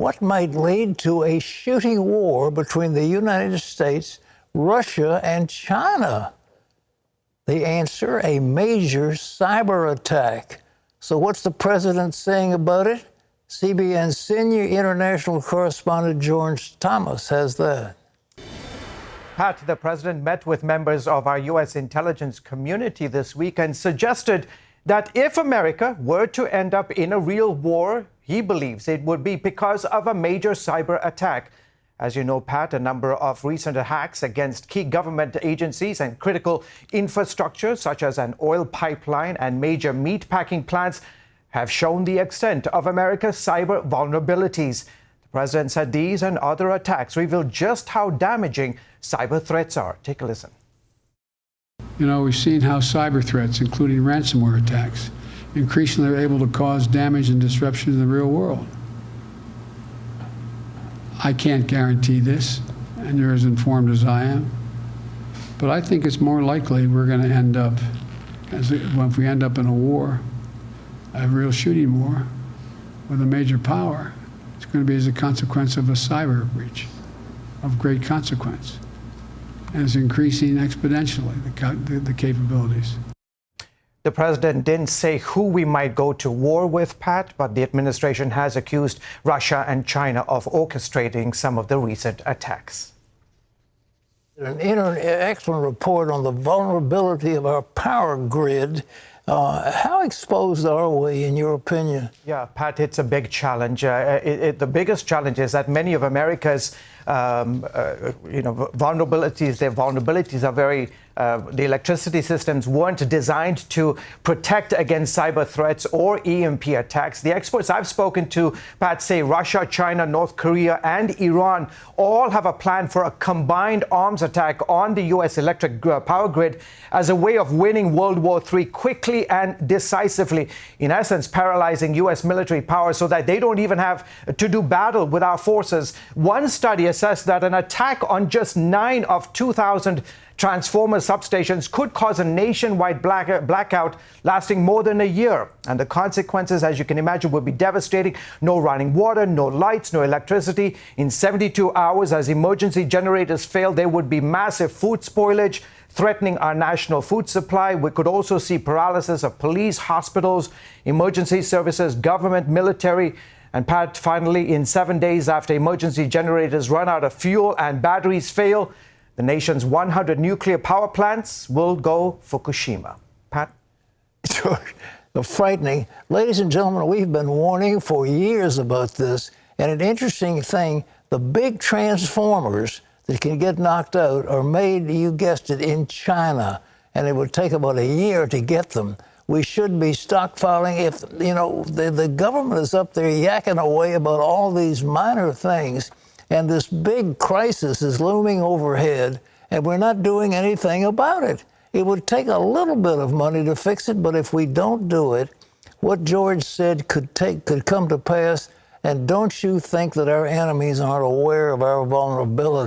what might lead to a shooting war between the United States, Russia, and China? The answer, a major cyber attack. So what's the president saying about it? CBN senior international correspondent George Thomas has that. Pat, the president met with members of our U.S. intelligence community this week and suggested that if America were to end up in a real war, he believes it would be because of a major cyber attack. As you know, Pat, a number of recent attacks against key government agencies and critical infrastructure, such as an oil pipeline and major meatpacking plants, have shown the extent of America's cyber vulnerabilities. The president said these and other attacks reveal just how damaging cyber threats are. Take a listen. You know, we've seen how cyber threats, including ransomware attacks, increasingly are able to cause damage and disruption in the real world. I can't guarantee this, and you're as informed as I am, but I think it's more likely we're going to end up, if we end up in a war, a real shooting war with a major power, it's going to be as a consequence of a cyber breach of great consequence. And it's increasing exponentially, the capabilities. The president didn't say who we might go to war with, Pat, but the administration has accused Russia and China of orchestrating some of the recent attacks. An excellent report on the vulnerability of our power grid. How exposed are we, in your opinion? Yeah, Pat, it's a big challenge. The biggest challenge is that many of America's vulnerabilities, their vulnerabilities are very, the electricity systems weren't designed to protect against cyber threats or EMP attacks. The experts I've spoken to, Pat, say Russia, China, North Korea, and Iran all have a plan for a combined arms attack on the U.S. electric power grid as a way of winning World War III quickly and decisively, in essence, paralyzing U.S. military power so that they don't even have to do battle with our forces. One study assessed that an attack on just 9 of 2,000 transformer substations could cause a nationwide blackout lasting more than a year. And the consequences, as you can imagine, would be devastating. No running water, no lights, no electricity. In 72 hours, as emergency generators fail, there would be massive food spoilage, threatening our national food supply. We could also see paralysis of police, hospitals, emergency services, government, military. And Pat, finally, in 7 days after emergency generators run out of fuel and batteries fail, the nation's 100 nuclear power plants will go Fukushima. Pat? Frightening. Ladies and gentlemen, we've been warning for years about this. And an interesting thing, the big transformers that can get knocked out are made, you guessed it, in China. And it would take about a year to get them. We should be stockpiling. If, you know, the government is up there yakking away about all these minor things, and this big crisis is looming overhead, and we're not doing anything about it. It would take a little bit of money to fix it, but if we don't do it, what George said could come to pass. And don't you think that our enemies aren't aware of our vulnerability?